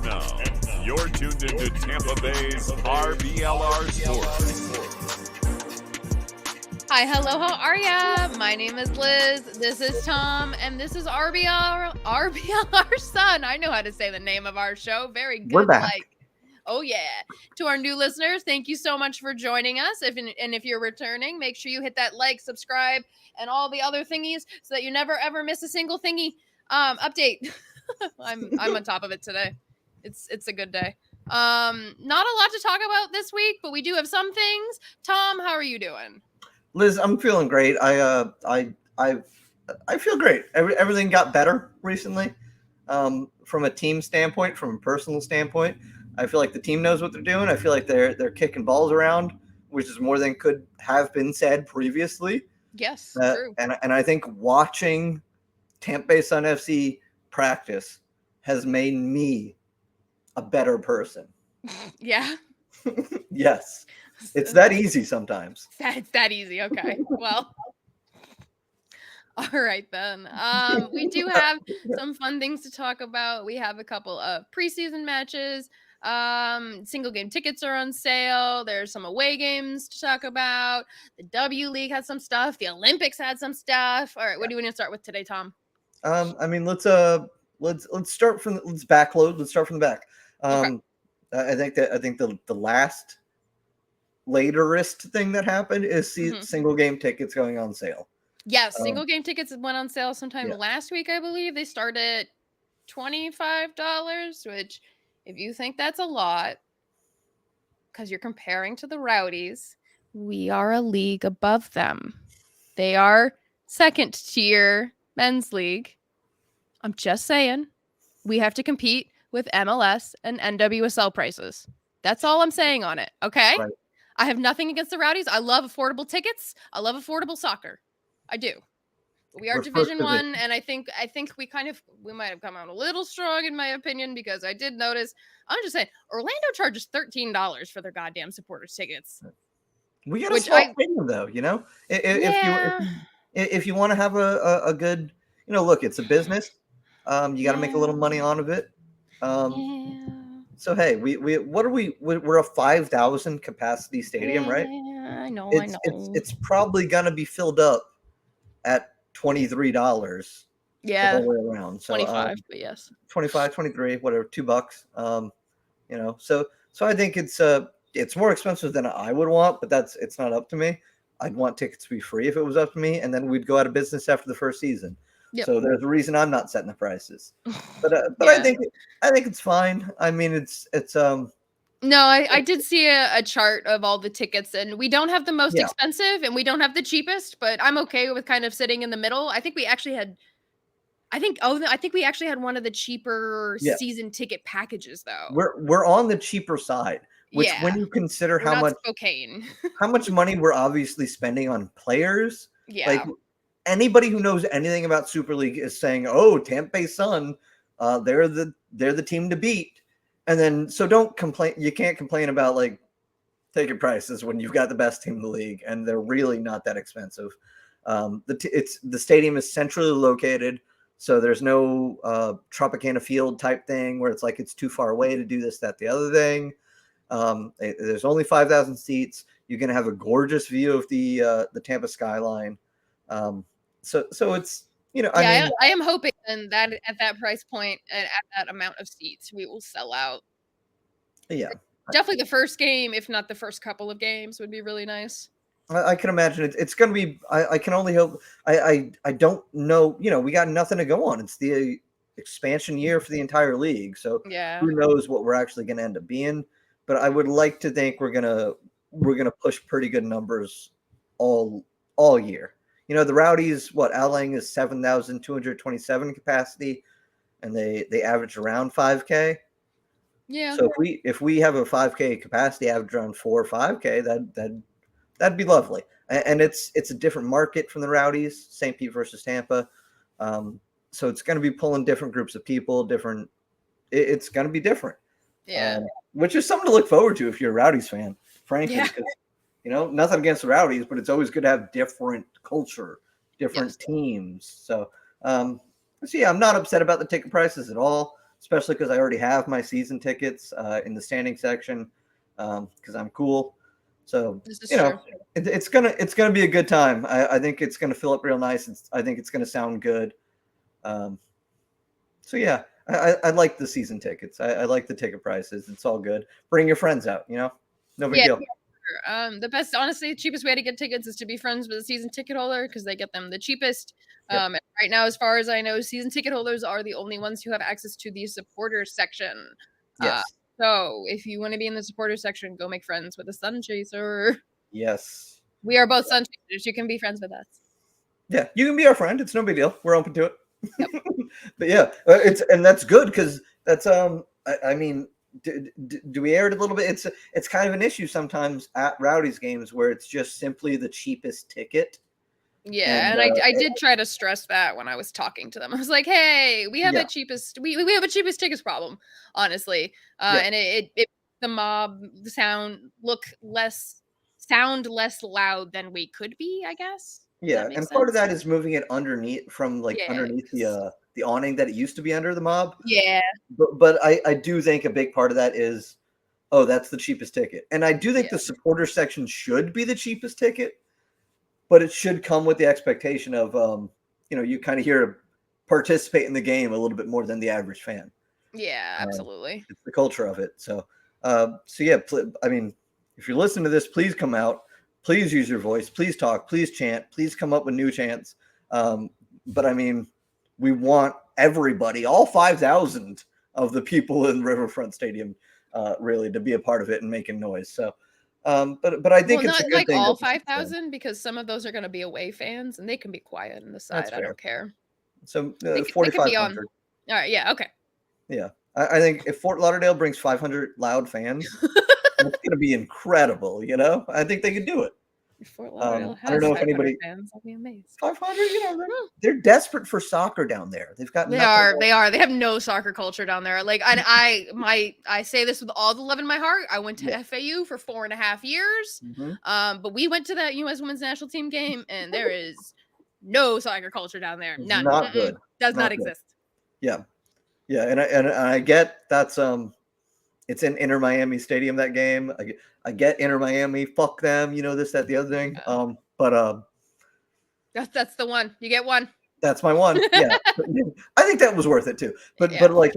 now, you're tuned into Tampa Bay's RBLR Sports. Hi, hello, how are ya? My name is Liz, this is Tom, and this is RBLR Sun. I know how to say the name of our show. Very good. We're back. Oh yeah. To our new listeners, thank you so much for joining us. If you're returning, make sure you hit that like, subscribe, and all the other thingies so that you never ever miss a single thingy update. I'm on top of it today. It's a good day. Not a lot to talk about this week, but we do have some things. Tom, how are you doing? Liz, I'm feeling great. I feel great. Everything got better recently. From a team standpoint, from a personal standpoint, I feel like the team knows what they're doing. I feel like they're kicking balls around, which is more than could have been said previously. Yes, true. And I think watching Tampa Bay Sun FC practice has made me a better person. Yeah. Yes. It's that easy sometimes. It's that easy. Okay. Well, all right then. We do have some fun things to talk about. We have a couple of preseason matches. Single game tickets are on sale. There's some away games to talk about. The W League had some stuff. The Olympics had some stuff. All right. What do you want to start with today, Tom? I mean, let's start from let's backload. Let's start from the back. Okay. I think the last laterist thing that happened is single game tickets going on sale. Yes, single game tickets went on sale sometime last week, I believe. They started $25, which if you think that's a lot, because you're comparing to the Rowdies, we are a league above them. They are second tier men's league. I'm just saying, we have to compete with MLS and NWSL prices. That's all I'm saying on it, okay? Right. I have nothing against the Rowdies. I love affordable tickets. I love affordable soccer. I do. We are Division 1, and I think we might have come out a little strong in my opinion, because I did notice, I'm just saying, Orlando charges $13 for their goddamn supporters tickets. We got a small premium though, you know. If you want to have a good, look, it's a business. You got to make a little money on of it. So hey, we're a 5,000 capacity stadium, right? I know. It's probably gonna be filled up at $23. Yeah, the whole way around. So 25, but yes, 25, 23, whatever, $2. So I think it's more expensive than I would want, but it's not up to me. I'd want tickets to be free if it was up to me, and then we'd go out of business after the first season. Yep. So there's a reason I'm not setting the prices. But I think it's fine. I mean, it's No, I did see a chart of all the tickets, and we don't have the most expensive and we don't have the cheapest, but I'm okay with kind of sitting in the middle. I think we actually had one of the cheaper season ticket packages though. We're on the cheaper side, which when you consider how much money we're obviously spending on players. Yeah. Like anybody who knows anything about Super League is saying, "Oh, Tampa Bay Sun, they're the team to beat." And then, so don't complain. You can't complain about like ticket prices when you've got the best team in the league, and they're really not that expensive. The stadium is centrally located, so there's no Tropicana Field type thing where it's like it's too far away to do this, that, the other thing. There's only 5,000 seats. You're gonna have a gorgeous view of the Tampa skyline. So it's. I am hoping that at that price point and at that amount of seats, we will sell out. Yeah. Definitely the first game, if not the first couple of games, would be really nice. I can imagine it's going to be, I can only hope, I don't know, we got nothing to go on. It's the expansion year for the entire league. So who knows what we're actually going to end up being. But I would like to think we're going to push pretty good numbers all year. The Rowdies, outlying is 7,227 capacity, and they average around 5K. Yeah. So if we have a 5K capacity, average around 4 or 5K, that'd be lovely. And it's a different market from the Rowdies, St. Pete versus Tampa. So it's going to be pulling different groups of people, it's going to be different. Yeah. Which is something to look forward to if you're a Rowdies fan, frankly. Yeah. Nothing against the Rowdies, but it's always good to have different culture, different teams. So, I'm not upset about the ticket prices at all. especially because I already have my season tickets in the standing section because I'm cool. So it's gonna be a good time. I think it's gonna fill up real nice. I think it's gonna sound good. So yeah, I like the season tickets. I like the ticket prices. It's all good. Bring your friends out. No big deal. The best, honestly, cheapest way to get tickets is to be friends with a season ticket holder because they get them the cheapest. And right now, as far as I know, season ticket holders are the only ones who have access to the supporters section. Yes. So if you want to be in the supporters section, go make friends with a Sun Chaser. Yes. We are both Sun Chasers. You can be friends with us. Yeah, you can be our friend. It's no big deal. We're open to it. Yep. But yeah, and that's good because that's I mean. Do we air it a little bit? It's kind of an issue sometimes at Rowdy's games where it's just simply the cheapest ticket. Yeah, and I did try to stress that when I was talking to them. I was like, "Hey, we have a cheapest we have a cheapest tickets problem, honestly." And it the mob sound less loud than we could be, I guess. Yeah, and part of that is moving it underneath underneath the awning that it used to be under the mob. Yeah. But I do think a big part of that is, that's the cheapest ticket. And I do think the supporter section should be the cheapest ticket, but it should come with the expectation of, you kind of here to participate in the game a little bit more than the average fan. Yeah, absolutely. It's the culture of it. So yeah, I mean, if you're listening to this, please come out. Please use your voice. Please talk. Please chant. Please come up with new chants. But I mean, we want everybody, all 5,000 of the people in Riverfront Stadium, really to be a part of it and making noise. So, but I think it's not a good like thing all 5,000 because some of those are going to be away fans and they can be quiet on the side. I don't care. So 4,500. All right. Yeah. Okay. Yeah, I think if Fort Lauderdale brings 500 loud fans, it's going to be incredible. I think they could do it. Fort Lauderdale has I don't know if anybody fans. I'll be amazed. 500, they're desperate for soccer down there. They've got they are. They have no soccer culture down there. Like I say this with all the love in my heart. I went to FAU for 4.5 years. But we went to that U.S. Women's National Team game, and there is no soccer culture down there. None. Not good. Does not exist. Yeah, and I get that's it's in Inter Miami Stadium, that game. I get Inter Miami. Fuck them. This, that, the other thing. But that's the one. You get one. That's my one. Yeah. I think that was worth it too. But like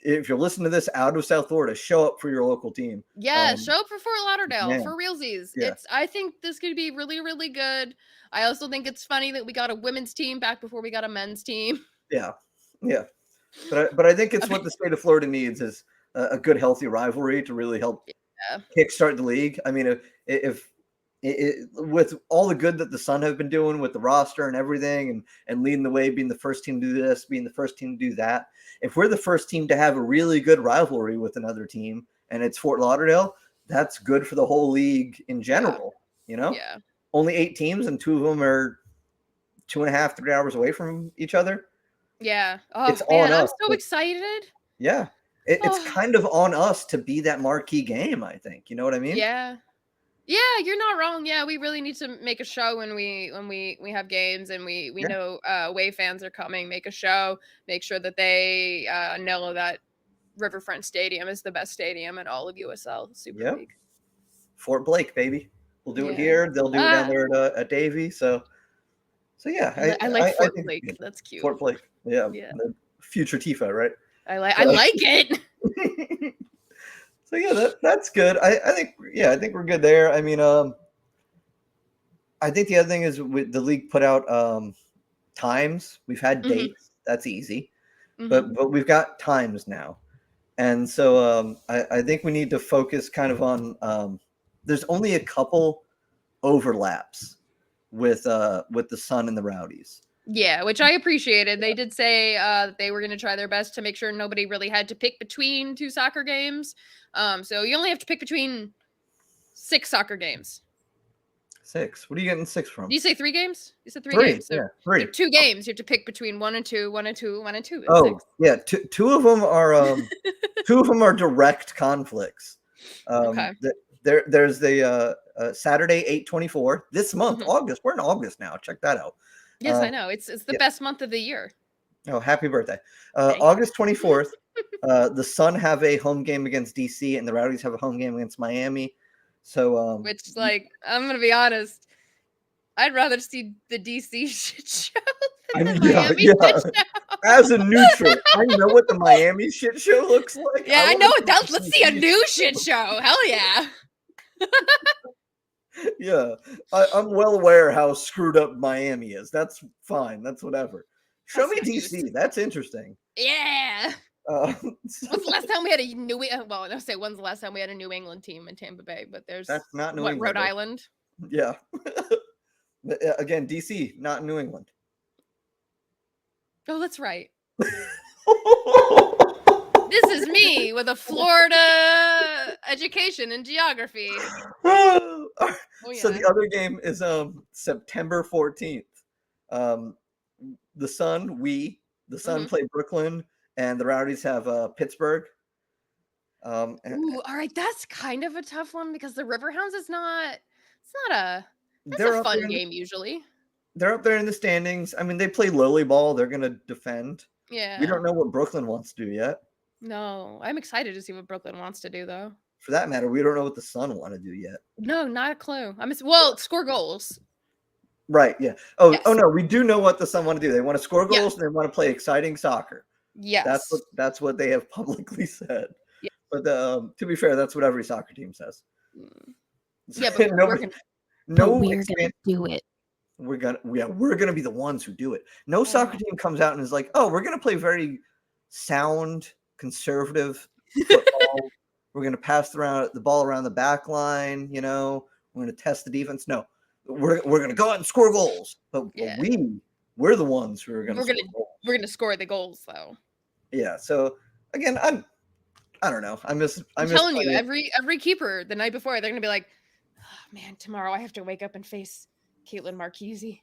if you're listening to this out of South Florida, show up for your local team. Yeah, show up for Fort Lauderdale for realsies. Yeah. I think this could be really, really good. I also think it's funny that we got a women's team back before we got a men's team. Yeah. Yeah. But I think it's what the state of Florida needs is a good, healthy rivalry to really help kickstart the league. I mean, if with all the good that the Sun have been doing with the roster and everything and leading the way, being the first team to do this, being the first team to do that, if we're the first team to have a really good rivalry with another team and it's Fort Lauderdale, that's good for the whole league in general. Yeah. Only 8 teams and 2 of them are 2.5, 3 hours away from each other. Yeah. Oh, it's on us. I'm so excited. Yeah. It's kind of on us to be that marquee game, I think. You know what I mean? Yeah. Yeah, you're not wrong. Yeah, we really need to make a show when we have games and we know away fans are coming. Make a show. Make sure that they know that Riverfront Stadium is the best stadium in all of USL Super League. Fort Blake, baby. We'll do it here. They'll do it down there at Davie. So yeah, I like Fort Blake. That's cute. Fort Blake. Yeah. The future Tifa, right? I like it. So yeah, that's good. I think we're good there. I mean, I think the other thing is the league put out times. We've had dates. That's easy, but we've got times now, and so I think we need to focus kind of on. There's only a couple overlaps with the Sun and the Rowdies. Yeah, which I appreciated. They did say they were going to try their best to make sure nobody really had to pick between 2 soccer games. So you only have to pick between 6 soccer games. 6? What are you getting 6 from? Did you say 3 games? You said 3 games. So 3. 2 games. You have to pick between 1 and 2, 1 and 2, 1 and 2. Oh, 6. Yeah. Two of them are 2 of them are direct conflicts. Okay. There's the Saturday 8/24 this month, August. We're in August now. Check that out. Yes, I know. It's the best month of the year. Oh, happy birthday. August 24th, The Sun have a home game against DC, and the Rowdies have a home game against Miami. So, which, like, I'm gonna be honest, I'd rather see the DC shit show than the Miami shit show. As a neutral, I know what the Miami shit show looks like. Yeah, I know what that. Let's see a new shit show. Hell yeah. Yeah, I'm well aware how screwed up Miami is. That's fine. That's whatever. Show me DC. That's interesting. Yeah. When's the last time we had a New? Well, I'll say when's the last time we had a New England team in Tampa Bay? But that's not New England. Rhode Island. Yeah. Again, DC, not New England. Oh, that's right. This is me with a Florida education in geography. Oh, yeah. So the other game is September 14th. The Sun play Brooklyn, and the Rowdies have Pittsburgh. Ooh, all right, that's kind of a tough one because the Riverhounds is not. It's not a. That's a fun game usually. They're up there in the standings. I mean, they play lowly ball. They're gonna defend. Yeah. We don't know what Brooklyn wants to do yet. No, I'm excited to see what Brooklyn wants to do, though. For that matter, we don't know what the Sun want to do yet. No, not a clue. Score goals. Right. Yeah. Oh no, we do know what the Sun want to do. They want to score goals and they want to play exciting soccer. Yes. That's what they have publicly said. Yeah. But to be fair, that's what every soccer team says. Yeah, but we're gonna do it. We're gonna be the ones who do it. No soccer team comes out and is like, "Oh, we're gonna play very sound, conservative football. We're gonna pass the ball around the back line. You know, we're gonna test the defense." No, we're gonna go out and score goals. But we're the ones who are gonna. We're gonna score the goals, though. Yeah. So again, I don't know. I'm telling you, every keeper the night before, they're gonna be like, "Oh, man, tomorrow I have to wake up and face Caitlin Marchese."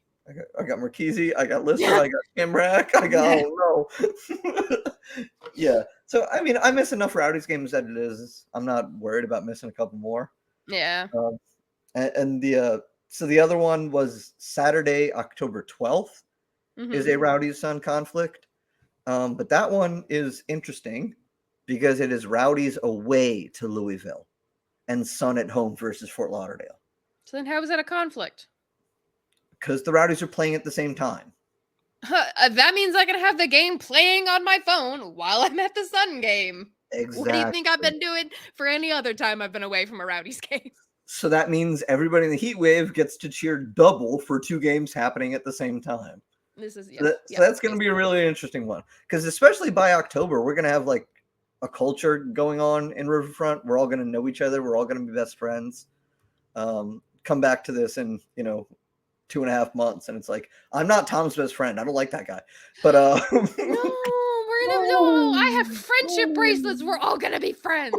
I got Marchese, I got Lister, I got Kimrak, I got oh no. Yeah. So I mean, I miss enough Rowdies games that it is. I'm not worried about missing a couple more. Yeah. And the other one was Saturday, October 12th, is a Rowdies Sun conflict. But that one is interesting because it is Rowdies away to Louisville and Sun at home versus Fort Lauderdale. So then how is that a conflict? Because the Rowdies are playing at the same time. That means I can have the game playing on my phone while I'm at the Sun game. Exactly. What do you think I've been doing for any other time I've been away from a Rowdies game? So that means everybody in the Heat Wave gets to cheer double for two games happening at the same time. This is so that's going to be a really interesting one. Because especially by October, we're going to have like a culture going on in Riverfront. We're all going to know each other. We're all going to be best friends. Come back to this in 2.5 months, and it's like, I'm not Tom's best friend. I don't like that guy. But no, I have friendship bracelets. We're all gonna be friends.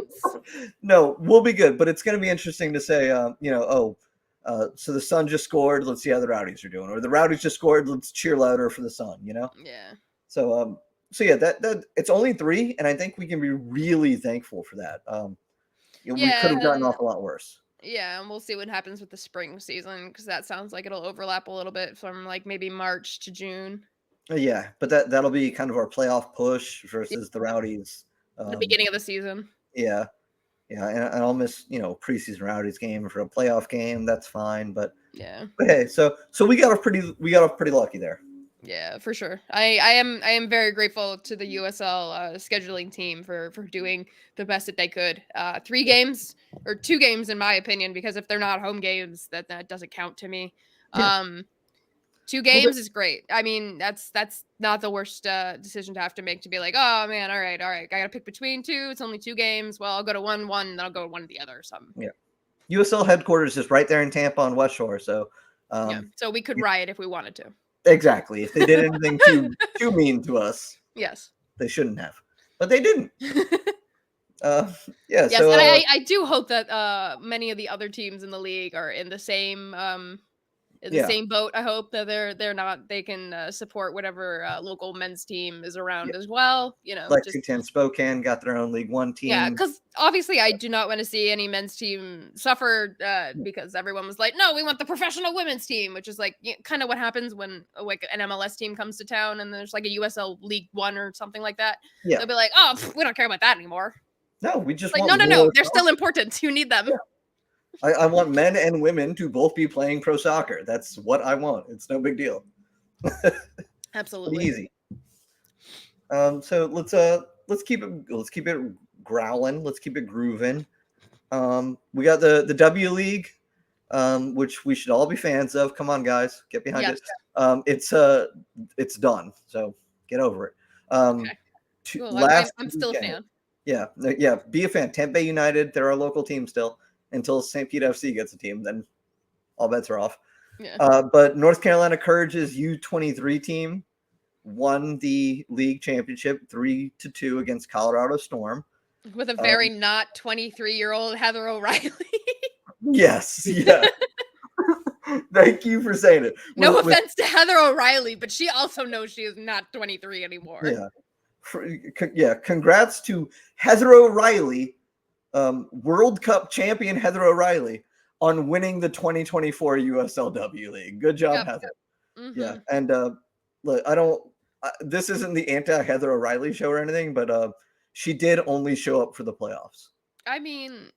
No, we'll be good. But it's gonna be interesting to say, so the Sun just scored. Let's see how the Rowdies are doing, or the Rowdies just scored. Let's cheer louder for the Sun. Yeah. So yeah, that it's only 3, and I think we can be really thankful for that. We could have gotten off a lot worse. Yeah, and we'll see what happens with the spring season because that sounds like it'll overlap a little bit from like maybe March to June. Yeah, but that'll be kind of our playoff push versus the Rowdies. The beginning of the season. Yeah, and I'll miss preseason Rowdies game for a playoff game. That's fine, but hey, so we got off pretty lucky there. Yeah, for sure. I am very grateful to the USL scheduling team for doing the best that they could. 3 games or 2 games in my opinion, because if they're not home games, that doesn't count to me. Yeah. 2 games is great. I mean, that's not the worst decision to have to make, to be like, oh man, all right, I gotta pick between 2. It's only 2 games. Well, I'll go to one, then I'll go to one or the other or something. Yeah. USL headquarters is right there in Tampa on West Shore, so so we could riot if we wanted to. Exactly. If they did anything too mean to us, yes, they shouldn't have, but they didn't. Yes, so, and I do hope that many of the other teams in the league are in the same in the same boat. I hope that they're not. They can support whatever local men's team is around as well. You know, Lexington, Spokane got their own League One team. Yeah, because obviously I do not want to see any men's team suffer because everyone was like, no, we want the professional women's team, which is like kind of what happens when like an MLS team comes to town and there's like a USL League One or something like that. Yeah. They'll be like, oh, we don't care about that anymore. No, we just like, want no, they're still important. You need them. Yeah. I want men and women to both be playing pro soccer. That's what I want. It's no big deal. Absolutely pretty easy. So let's keep it growling. Let's keep it grooving. We got the W League, which we should all be fans of. Come on, guys, get behind it. It's done. So get over it. Okay. Cool. I'm still a fan. Yeah. Be a fan. Tampa Bay United, they're our local team still. Until St. Pete FC gets a team, then all bets are off. Yeah. But North Carolina Courage's U23 team won the league championship 3-2 against Colorado Storm. With a very not 23-year-old Heather O'Reilly. Yes. Yeah. Thank you for saying it. No offense to Heather O'Reilly, but she also knows she is not 23 anymore. Yeah. Congrats to Heather O'Reilly. World Cup champion Heather O'Reilly on winning the 2024 USLW League. Good job, Heather. Mm-hmm. Yeah, and look, this isn't the anti-Heather O'Reilly show or anything, but she did only show up for the playoffs. I mean,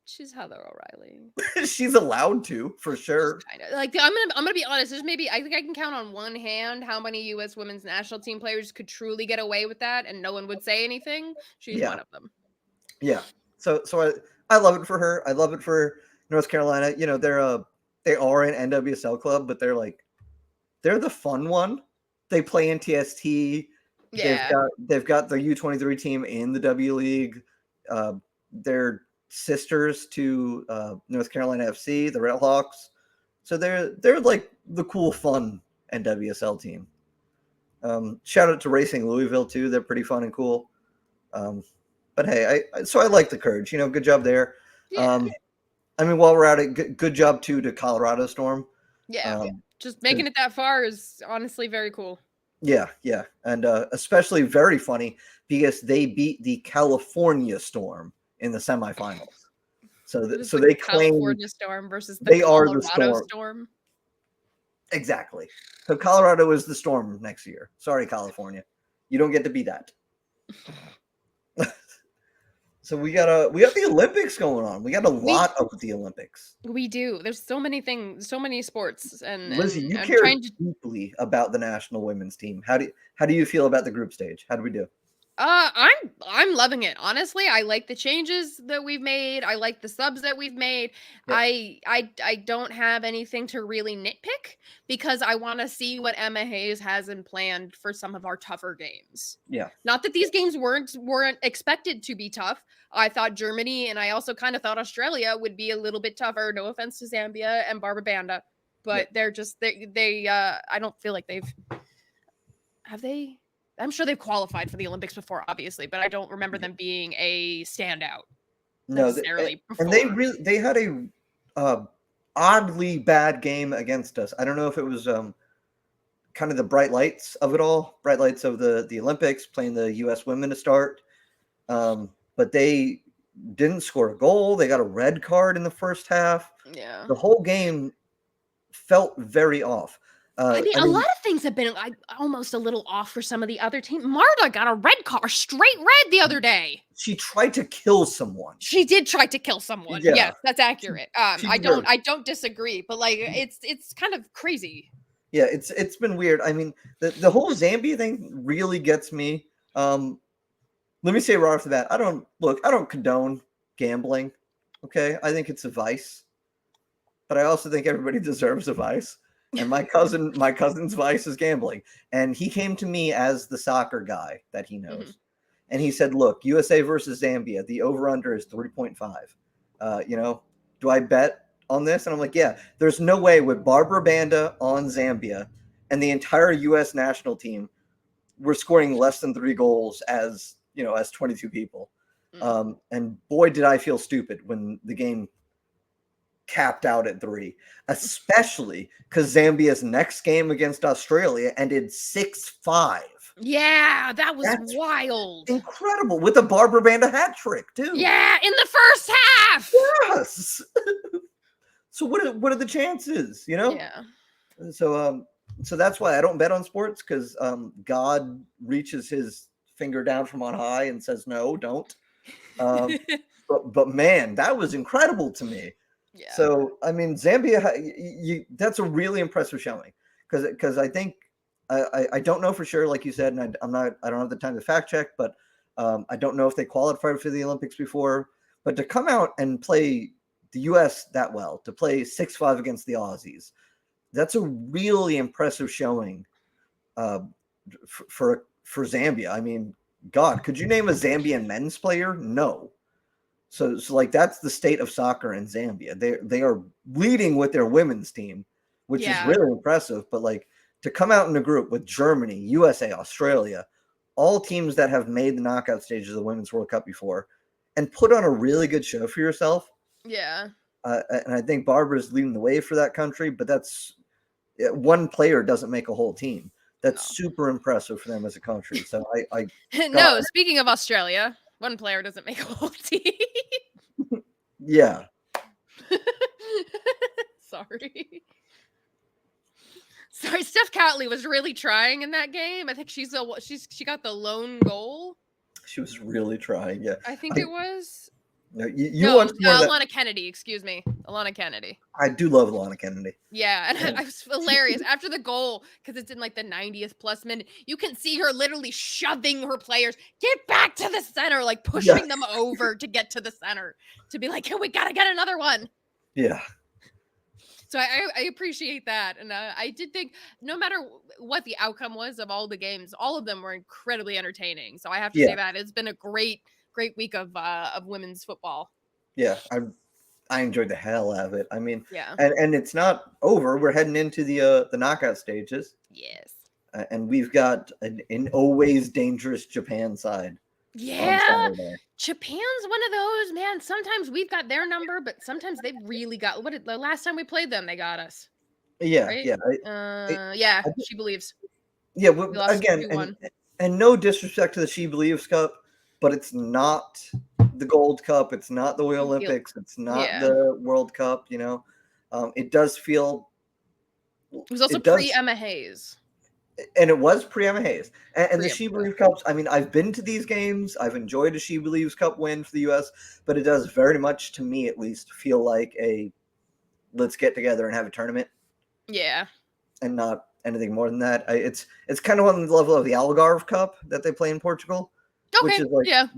she's Heather O'Reilly. She's allowed to, for sure. Kinda. Like I'm gonna be honest. There's maybe I think I can count on one hand how many U.S. women's national team players could truly get away with that, and no one would say anything. She's one of them. Yeah. So I love it for her. I love it for North Carolina. You know, they are an NWSL club, but they're the fun one. They play in TST. Yeah. They've got the U23 team in the W League. They're sisters to North Carolina FC, the Railhawks. So they're like the cool, fun NWSL team. Shout out to Racing Louisville too. They're pretty fun and cool. But hey, I like the Courage. You know, good job there. Yeah. I mean, while we're at it, good job too to Colorado Storm. Yeah. Just making it that far is honestly very cool. Yeah, and especially very funny because they beat the California Storm in the semifinals. So they claim California Storm versus the Colorado Storm. Exactly. So Colorado is the Storm next year. Sorry, California, you don't get to be that. So we got the Olympics going on. We got a lot of the Olympics. We do. There's so many things, so many sports, and Lizzie, you care deeply about the national women's team. How do you feel about the group stage? How do we do? I'm loving it. Honestly, I like the changes that we've made. I like the subs that we've made. Yep. I don't have anything to really nitpick because I want to see what Emma Hayes has in planned for some of our tougher games. Yeah. Not that these games weren't expected to be tough. I thought Germany and I also kind of thought Australia would be a little bit tougher. No offense to Zambia and Barbara Banda, but they're just they I don't feel like have they. I'm sure they've qualified for the Olympics before, obviously, but I don't remember them being a standout. No, and they had a oddly bad game against us. I don't know if it was kind of the bright lights of it all, bright lights of the Olympics, playing the U.S. women to start, but they didn't score a goal. They got a red card in the first half. Yeah, the whole game felt very off. I mean, a lot of things have been almost a little off for some of the other teams. Marta got a red card, straight red the other day. She tried to kill someone. She did try to kill someone. Yeah. Yes, that's accurate. I don't disagree, but like it's kind of crazy. Yeah, it's been weird. I mean, the whole Zambia thing really gets me. Let me say right off the bat, I don't condone gambling. Okay, I think it's a vice, but I also think everybody deserves a vice. And my cousin's vice is gambling. And he came to me as the soccer guy that he knows. Mm-hmm. And he said, look, USA versus Zambia, the over-under is 3.5. Do I bet on this? And I'm like, yeah, there's no way with Barbara Banda on Zambia and the entire U.S. national team, we're scoring less than 3 goals as 22 people. Mm-hmm. And boy, did I feel stupid when the game capped out at 3, especially because Zambia's next game against Australia ended 6-5. Yeah, that's wild. Incredible, with a Barbara Banda hat trick too. Yeah, in the first half. Yes. So what are the chances? Yeah. So that's why I don't bet on sports, because God reaches his finger down from on high and says, no, don't. But man, that was incredible to me. Yeah. So I mean, Zambia, that's a really impressive showing, because I think I don't know for sure, like you said, and I don't have the time to fact check, but I don't know if they qualified for the Olympics before. But to come out and play the U.S. that well, to play 6-5 against the Aussies, that's a really impressive showing for Zambia. I mean, God, could you name a Zambian men's player? No. So like, that's the state of soccer in Zambia. They are leading with their women's team, which is really impressive. But like, to come out in a group with Germany, USA, Australia, all teams that have made the knockout stages of the Women's World Cup before, and put on a really good show for yourself. Yeah. And I think Barbara's leading the way for that country, but that's one player doesn't make a whole team. That's super impressive for them as a country. So I no, speaking of Australia, one player doesn't make a whole team. Yeah. Sorry, Steph Catley was really trying in that game. I think she got the lone goal. She was really trying, yeah. I think it was. No, Alana Kennedy, excuse me. Alana Kennedy. I do love Alana Kennedy. Yeah, and I was hilarious. After the goal, because it's in like the 90th plus minute, you can see her literally shoving her players, get back to the center, like pushing them over to get to the center, to be like, hey, we got to get another one. Yeah. So I appreciate that. And I did think, no matter what the outcome was of all the games, all of them were incredibly entertaining. So I have to say that it's been a great week of women's football. Yeah, I enjoyed the hell out of it. I mean, and it's not over. We're heading into the knockout stages. Yes. And we've got an always dangerous Japan side. Yeah. Japan's one of those, man. Sometimes we've got their number, but sometimes they've really got the last time we played them, they got us. Yeah, right? yeah. She believes. Yeah, well, again, and no disrespect to the She Believes Cup, but it's not the Gold Cup. It's not the Olympics. It's not the World Cup. It does feel. It was also pre-Emma Hayes. And it was pre-Emma Hayes. And the She Believes Cups, I mean, I've been to these games. I've enjoyed a She Believes Cup win for the U.S., but it does very much, to me at least, feel like a let's get together and have a tournament. Yeah. And not anything more than that. It's kind of on the level of the Algarve Cup that they play in Portugal. Okay, which is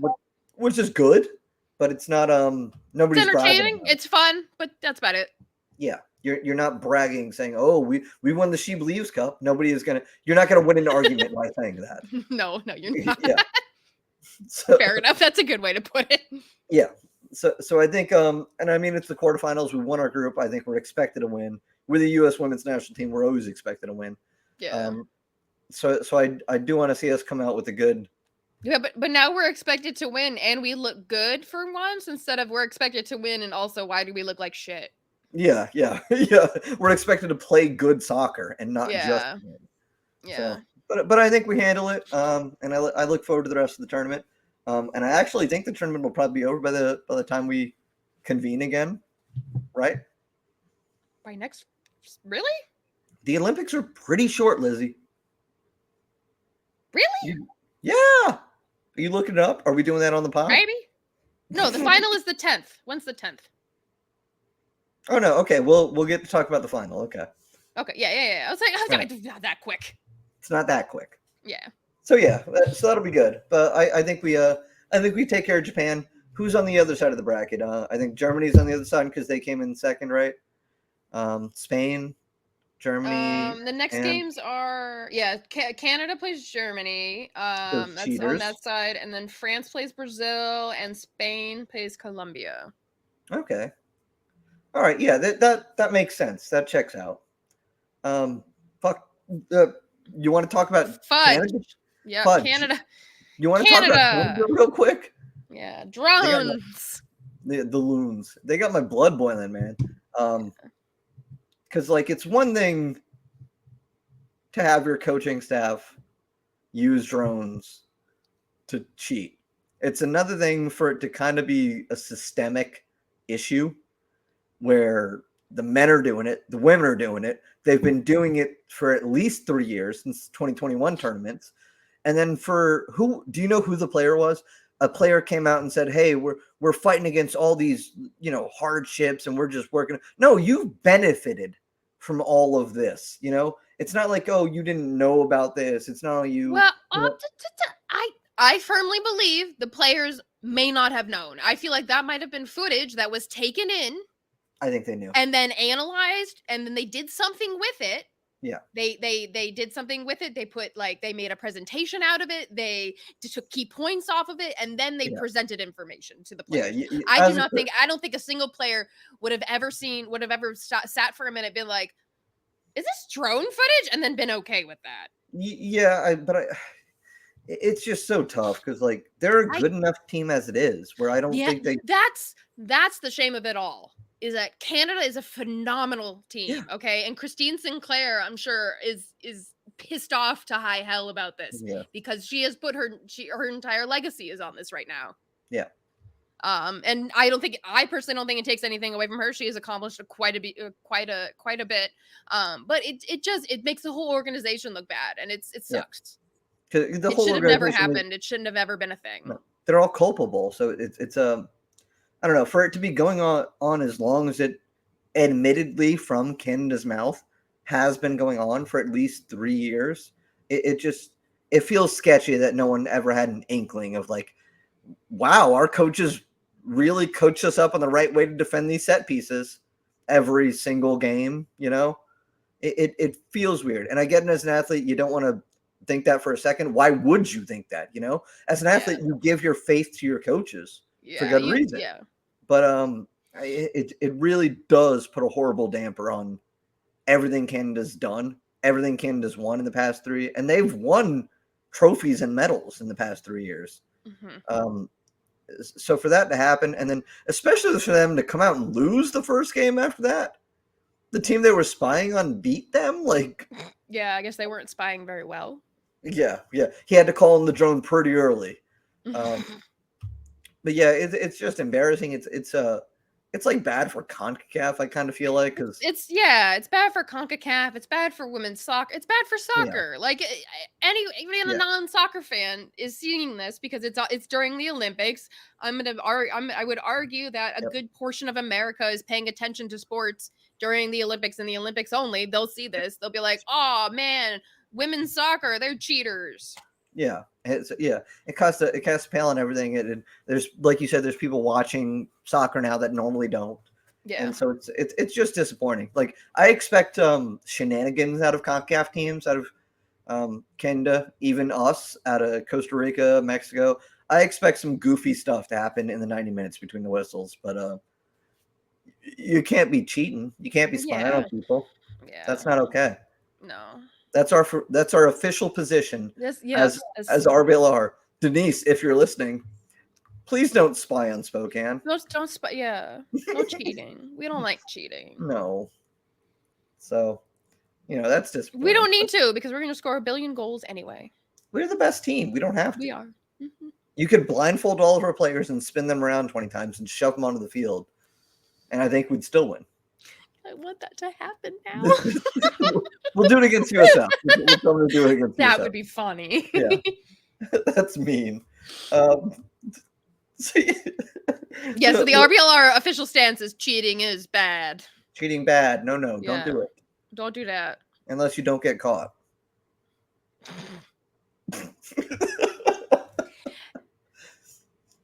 which is good, but it's not nobody's it's entertaining. It's fun, but that's about it. Yeah. You're not bragging, saying, "Oh, we won the She Believes Cup." You're not gonna win an argument by saying that. No, you're not. Yeah. So, fair enough. That's a good way to put it. Yeah. So I think and I mean, it's the quarterfinals. We won our group. I think we're expected to win. We're the U.S. women's national team. We're always expected to win. Yeah. So I do want to see us come out with a good. Yeah, but now we're expected to win, and we look good for once, instead of we're expected to win, and also why do we look like shit? Yeah. We're expected to play good soccer and not just win. Yeah. So, but I think we handle it. And I look forward to the rest of the tournament. And I actually think the tournament will probably be over by the time we convene again, right? By next, really? The Olympics are pretty short, Lizzie. Really? Yeah. Are you looking it up? Are we doing that on the pod? Maybe. No, the final is the 10th. When's the 10th? Oh no. Okay. We'll get to talk about the final. Okay. Okay. Yeah. I was like, not that quick. It's not that quick. Yeah. So so that'll be good. But I think we take care of Japan. Who's on the other side of the bracket? I think Germany's on the other side because they came in second, right? Spain, Germany. The next games are Canada plays Germany. That's cheaters on that side, and then France plays Brazil, and Spain plays Colombia. Okay. All right. Yeah, that makes sense. That checks out. You want to talk about Canada? Yeah, Fudge. Canada. You want to talk about Canada real quick? Yeah, drones. The loons. They got my blood boiling, man. Because like it's one thing to have your coaching staff use drones to cheat. It's another thing for it to kind of be a systemic issue where the men are doing it, the women are doing it. They've been doing it for at least 3 years since 2021 tournaments. And then do you know who the player was? A player came out and said, "Hey, we're fighting against all these, hardships and we're just working." No, you've benefited from all of this, It's not like, "Oh, you didn't know about this." It's not you. Well, I firmly believe the players may not have known. I feel like that might have been footage that was taken in. I think they knew. And then analyzed, and then they did something with it. Yeah. They did something with it. They made a presentation out of it. They took key points off of it, and then they presented information to the players. Yeah. I don't think a single player would have ever sat for a minute, been like, "Is this drone footage?" and then been okay with that. Yeah, it's just so tough because like they're a good enough team as it is. Where I don't think they. That's the shame of it all. Is that Canada is a phenomenal team, okay? And Christine Sinclair, I'm sure, is pissed off to high hell about this because she has put her entire legacy is on this right now. Yeah. And I personally don't think it takes anything away from her. She has accomplished quite a bit. But it makes the whole organization look bad, and it sucks. It should have never happened. It shouldn't have ever been a thing. No, they're all culpable, so it's I don't know, for it to be going on as long as it admittedly from Canada's mouth has been going on for at least 3 years. It feels sketchy that no one ever had an inkling of like, wow, our coaches really coached us up on the right way to defend these set pieces every single game. It feels weird. And I get it, as an athlete, you don't want to think that for a second. Why would you think that? As an athlete, you give your faith to your coaches for good reason. Yeah. But it really does put a horrible damper on everything Canada's done, everything Canada's won in the past 3, and they've won trophies and medals in the past 3 years. Mm-hmm. So for that to happen, and then especially for them to come out and lose the first game after that, the team they were spying on beat them. Like, yeah, I guess they weren't spying very well. Yeah. He had to call in the drone pretty early. But yeah, it's just embarrassing. It's like bad for CONCACAF. I kind of feel like because it's bad for CONCACAF. It's bad for women's soccer. It's bad for soccer. Yeah. Like even a non-soccer fan is seeing this because it's during the Olympics. I would argue that a good portion of America is paying attention to sports during the Olympics and the Olympics only. They'll see this. They'll be like, "Oh man, women's soccer, they're cheaters." Yeah. It casts a pale on everything. And there's, like you said, there's people watching soccer now that normally don't. Yeah. And so it's just disappointing. Like I expect shenanigans out of CONCACAF teams, out of Canada, even us, out of Costa Rica, Mexico. I expect some goofy stuff to happen in the 90 minutes between the whistles, but you can't be cheating. You can't be spying on people. Yeah. That's not okay. No. That's our official position as RBLR. Denise, if you're listening, please don't spy on Spokane. Don't spy. Yeah, no cheating. We don't like cheating. No. So, that's just. We don't need to because we're going to score 1 billion goals anyway. We're the best team. We don't have to. We are. Mm-hmm. You could blindfold all of our players and spin them around 20 times and shove them onto the field, and I think we'd still win. I want that to happen now. We'll do it against USL. We'll do it against that USL. Would be funny. Yeah. That's mean. So the RBLR official stance is cheating is bad. Cheating bad. No, don't do it. Don't do that. Unless you don't get caught.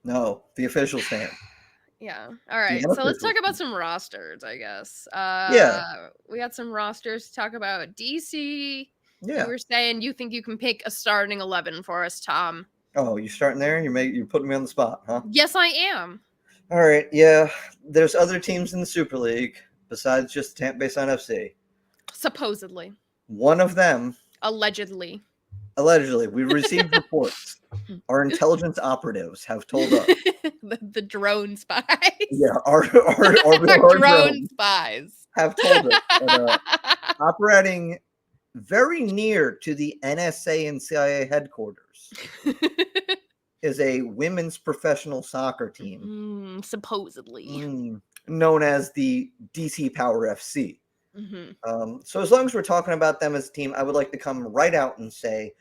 No, the official stance. Yeah. All right. So let's talk about some rosters, I guess. We got some rosters to talk about. DC. Yeah. You were saying you think you can pick a starting 11 for us, Tom. Oh, you're starting there? You're putting me on the spot, huh? Yes, I am. All right. Yeah. There's other teams in the Super League besides just Tampa Bay Sun FC. Supposedly. One of them. Allegedly. We received reports Our intelligence operatives have told us. the drone spies. Yeah, our drone spies have told us that operating very near to the NSA and CIA headquarters is a women's professional soccer team. Supposedly. Known as the DC Power FC. So as long as we're talking about them as a team, I would like to come right out and say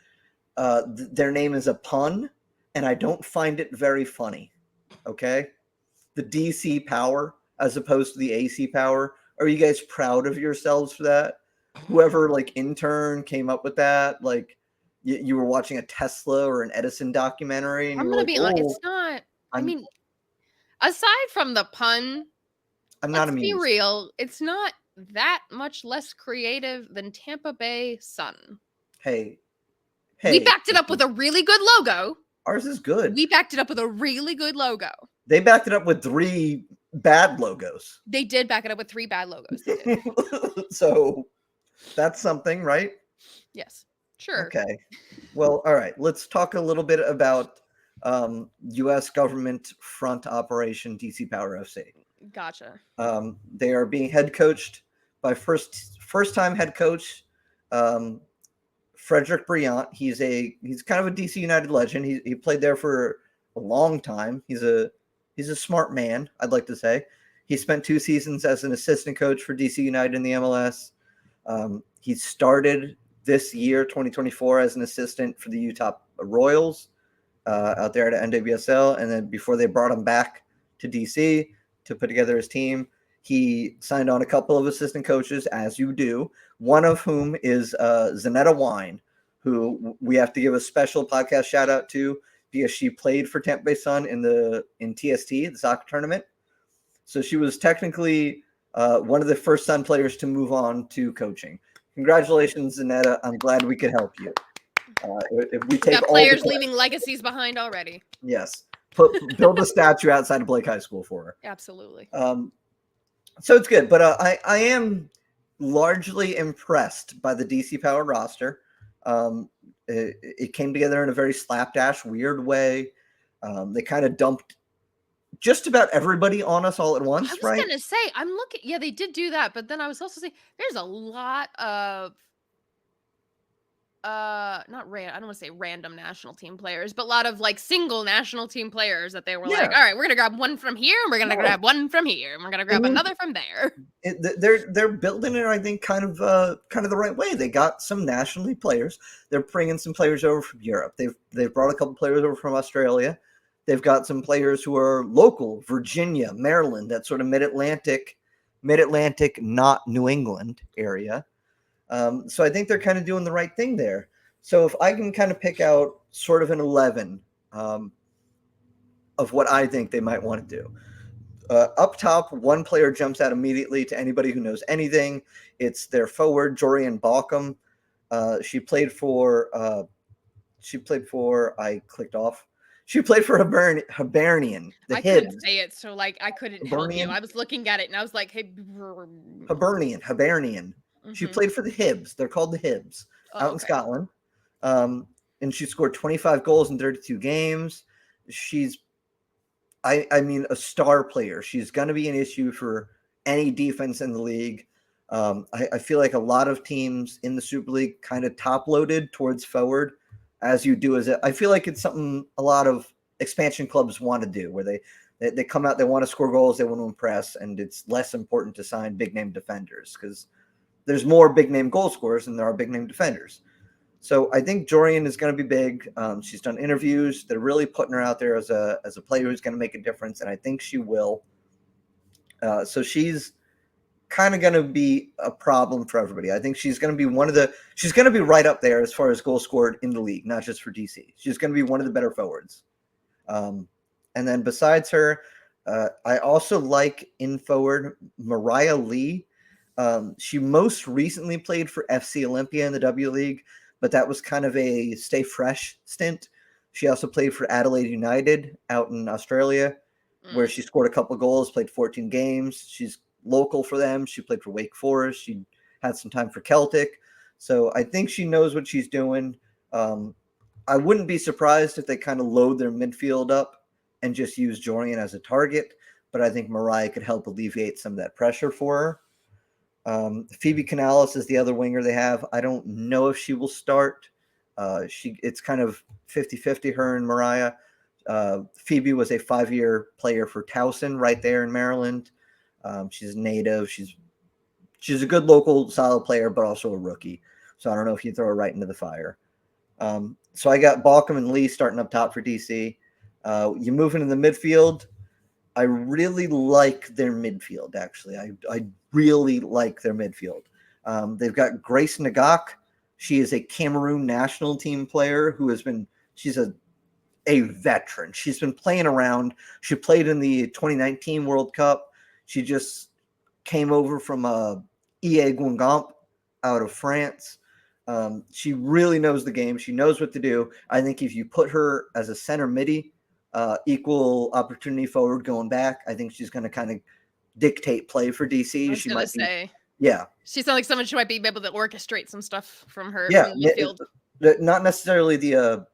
their name is a pun, and I don't find it very funny. Okay? The DC Power as opposed to the AC Power. Are you guys proud of yourselves for that? Whoever like intern came up with that, like you were watching a Tesla or an Edison documentary, and I'm gonna be honest. It's not. I mean, aside from the pun, I'm not amused. Be real. It's not that much less creative than Tampa Bay Sun. Hey, we backed it up with a really good logo. Ours is good. We backed it up with a really good logo. They backed it up with 3 bad logos. They did back it up with 3 bad logos. They did. So that's something, right? Yes. Sure. Okay. Well, all right. Let's talk a little bit about U.S. government front operation DC Power FC. Gotcha. They are being head coached by first-time head coach Frederick Briant. He's kind of a DC United legend. He played there for a long time. He's a smart man, I'd like to say. He spent 2 seasons as an assistant coach for DC United in the MLS. He started this year, 2024, as an assistant for the Utah Royals out there at NWSL. And then before they brought him back to DC to put together his team, he signed on a couple of assistant coaches, as you do, one of whom is Zanetta Wine, who we have to give a special podcast shout out to because she played for Tampa Bay Sun in TST, the soccer tournament. So she was technically one of the first Sun players to move on to coaching. Congratulations, Zanetta. I'm glad we could help you. If we take got players leaving legacies behind already. Yes. Build a statue outside of Blake High School for her. Absolutely. So it's good. But I am largely impressed by the DC Power roster. It came together in a very slapdash, weird way. They kind of dumped just about everybody on us all at once, right? I was gonna say, I'm looking. Yeah, they did do that, but then I was also saying there's a lot of I don't want to say random national team players, but a lot of like single national team players that they were like, all right, we're gonna grab one from here, and we're gonna grab one from here, and we're gonna grab another from there. They're building it, I think, kind of the right way. They got some national league players. They're bringing some players over from Europe. They've brought a couple players over from Australia. They've got some players who are local, Virginia, Maryland, that sort of mid-Atlantic, not New England area. So I think they're kind of doing the right thing there. So if I can kind of pick out sort of an 11 of what I think they might want to do. Up top, one player jumps out immediately to anybody who knows anything. It's their forward, Jorian Balcom. She played for Hibernian. I couldn't say it, so like I couldn't help you. I was looking at it and I was like, hey, Hibernian. Mm-hmm. She played for the Hibs. They're called the Hibs out in Scotland. And she scored 25 goals in 32 games. She's, I mean, a star player. She's going to be an issue for any defense in the league. I feel like a lot of teams in the Super League kind of top-loaded towards forward, as you do. I feel like it's something a lot of expansion clubs want to do, where they come out, they want to score goals, they want to impress, and it's less important to sign big-name defenders because there's more big-name goal scorers than there are big-name defenders. So I think Jorian is going to be big. She's done interviews. They're really putting her out there as a player who's going to make a difference, and I think she will. So she's kind of going to be a problem for everybody. I think she's going to be she's going to be right up there as far as goals scored in the league, not just for DC. She's going to be one of the better forwards. And then besides her, I also like in forward Mariah Lee. She most recently played for FC Olympia in the W League, but that was kind of a stay fresh stint. She also played for Adelaide United out in Australia, where she scored a couple of goals, played 14 games. She's local for them. She played for Wake Forest. She had some time for Celtic. So I think she knows what she's doing. I wouldn't be surprised if they kind of load their midfield up and just use Jorian as a target, but I think Mariah could help alleviate some of that pressure for her. Phoebe Canales is the other winger they have. I don't know if she will start. It's kind of 50-50, her and Mariah. Phoebe was a 5-year player for Towson right there in Maryland. She's native. She's a good local solid player, but also a rookie. So I don't know if you throw her right into the fire. So I got Balcom and Lee starting up top for DC. You move into the midfield. I really like their midfield, actually. I really like their midfield. They've got Grace Nagak. She is a Cameroon national team player she's a veteran. She's been playing around. She played in the 2019 World Cup. She just came over from EA Guingamp out of France. She really knows the game. She knows what to do. I think if you put her as a center midi, equal opportunity forward going back, I think she's going to kind of dictate play for DC. She might say, yeah. She sounds like someone who might be able to orchestrate some stuff from her. Yeah, from the midfield. Not necessarily the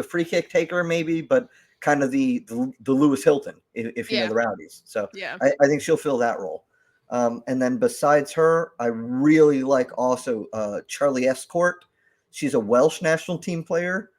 free kick taker, maybe, but kind of the Lewis Hilton, if you know the Rowdies. So yeah, I think she'll fill that role. And then besides her, I really like also Charlie Escourt. She's a Welsh national team player.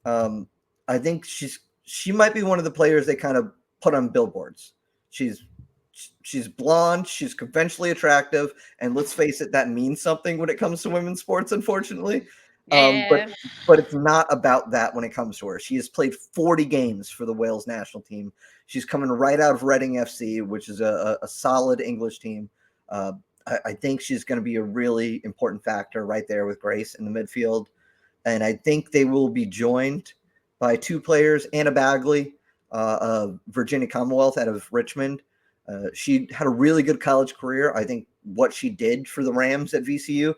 I think she might be one of the players they kind of put on billboards. She's blonde, she's conventionally attractive, and let's face it, that means something when it comes to women's sports, unfortunately. But it's not about that when it comes to her. She has played 40 games for the Wales national team. She's coming right out of Reading FC, which is a solid English team. I think she's going to be a really important factor right there with Grace in the midfield. And I think they will be joined by 2 players, Anna Bagley, of Virginia Commonwealth out of Richmond. She had a really good college career. I think what she did for the Rams at VCU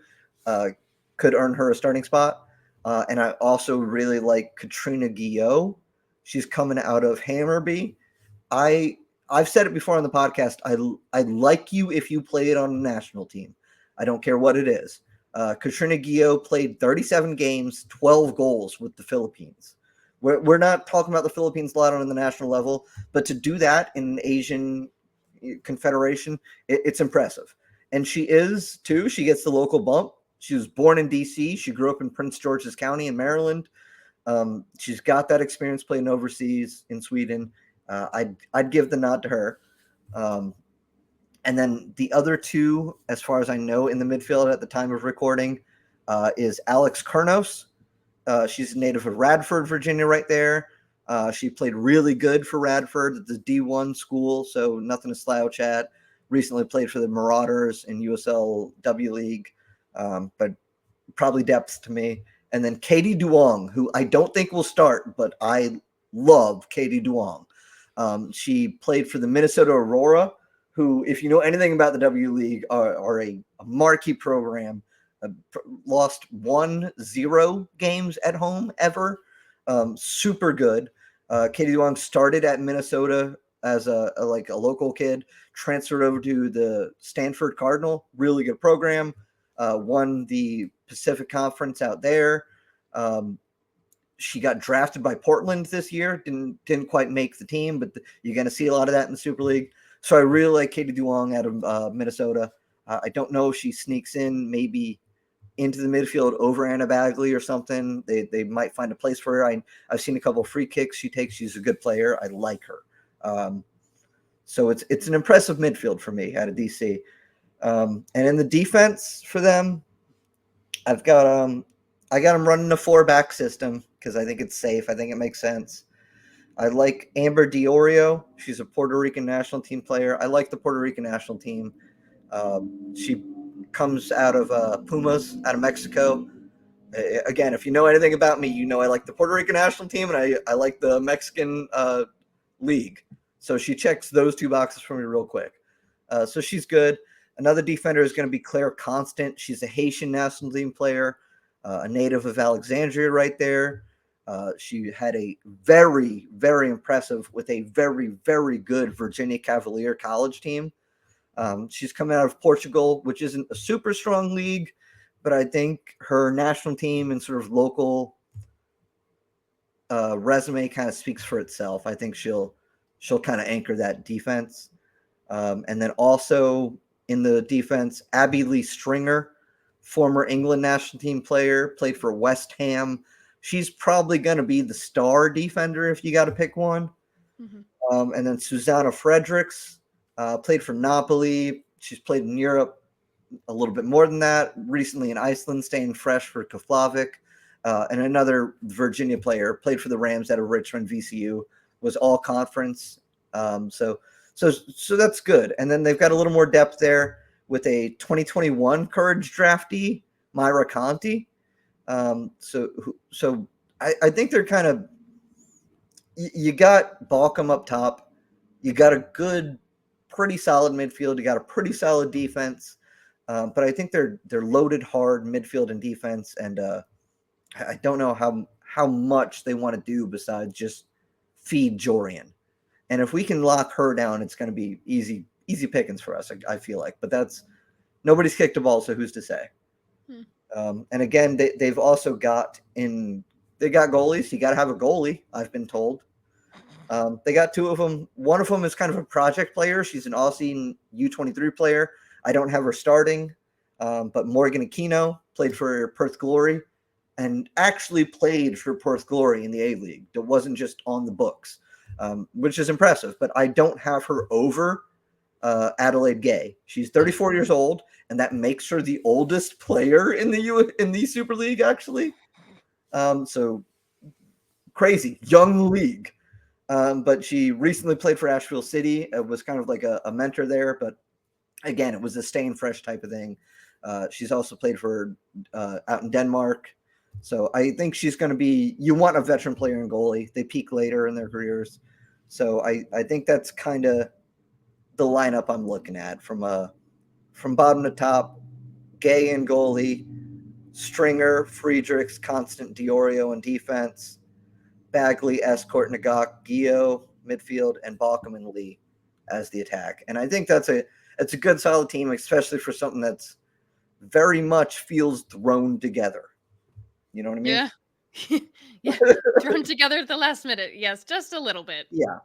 could earn her a starting spot. And I also really like Katrina Guillot. She's coming out of Hammarby. I've said it before on the podcast. I like you if you play it on a national team. I don't care what it is. Katrina Guillot played 37 games, 12 goals with the Philippines. We're not talking about the Philippines a lot on the national level, but to do that in an Asian confederation, it's impressive. And she is, too. She gets the local bump. She was born in D.C. She grew up in Prince George's County in Maryland. She's got that experience playing overseas in Sweden. I'd give the nod to her. And then the other 2, as far as I know, in the midfield at the time of recording, is Alex Kurnos. She's a native of Radford, Virginia, right there. She played really good for Radford at the D1 school, so nothing to slouch at. Recently played for the Marauders in USLW League, but probably depth to me. And then Katie Duong, who I don't think will start, but I love Katie Duong. She played for the Minnesota Aurora, who, if you know anything about the W League, are a marquee program. Lost 1-0 games at home ever. Super good. Katie Duong started at Minnesota as a local kid, transferred over to the Stanford Cardinal. Really good program. Won the Pacific Conference out there. She got drafted by Portland this year. Didn't quite make the team, but you're going to see a lot of that in the Super League. So I really like Katie Duong out of Minnesota. I don't know if she sneaks in maybe into the midfield over Anna Bagley or something. They might find a place for her. I've seen a couple of free kicks she takes. She's a good player. I like her. So it's an impressive midfield for me out of DC. And in the defense for them, I got them running a 4-back system because I think it's safe. I think it makes sense. I like Amber Diorio. She's a Puerto Rican national team player. I like the Puerto Rican national team. She comes out of Pumas, out of Mexico. Again, if you know anything about me, you know I like the Puerto Rican national team and I like the Mexican league. So she checks those 2 boxes for me real quick. So she's good. Another defender is going to be Claire Constant. She's a Haitian national team player, a native of Alexandria right there. She had a very, very impressive with a very, very good Virginia Cavalier college team. She's coming out of Portugal, which isn't a super strong league, but I think her national team and sort of local resume kind of speaks for itself. I think she'll kind of anchor that defense. And then also in the defense, Abby Lee Stringer, former England national team player, played for West Ham. She's probably going to be the star defender if you got to pick one. Mm-hmm. And then Susanna Fredericks played for Napoli. She's played in Europe a little bit more than that. Recently in Iceland, staying fresh for Keflavik. And another Virginia player, played for the Rams out of Richmond, VCU, was all conference. So that's good. And then they've got a little more depth there with a 2021 Courage draftee, Myra Conti. So I think they're kind of, you got Balcom up top. You got a good, pretty solid midfield. You got a pretty solid defense. But I think they're loaded hard midfield and defense. And I don't know how much they want to do besides just feed Jorian. And if we can lock her down, it's going to be easy pickings for us, I feel like. But nobody's kicked a ball, so who's to say? And again, they've also got goalies. You got to have a goalie, I've been told. They got two of them. One of them is kind of a project player. She's an Aussie U23 player. I don't have her starting, but Morgan Aquino played for Perth Glory and actually played for Perth Glory in the A-League. It wasn't just on the books, which is impressive. But I don't have her over Adelaide Gay. She's 34 years old, and that makes her the oldest player in the Super League, actually. So crazy, young league. But she recently played for Asheville City. It was kind of like a mentor there, but again, it was a staying fresh type of thing. She's also played for out in Denmark. So I think she's going to be, you want a veteran player in goalie. They peak later in their careers. So I think that's kind of the lineup I'm looking at from bottom to top. Gay in goalie, Stringer, Friedrichs, Constant, Diorio in defense, Bagley, Escort, Nagak, Gio midfield, and Balcom and Lee as the attack. And I think it's a good solid team, especially for something that's very much feels thrown together. You know what I mean? Yeah. Thrown together at the last minute. Yes, just a little bit. Yeah.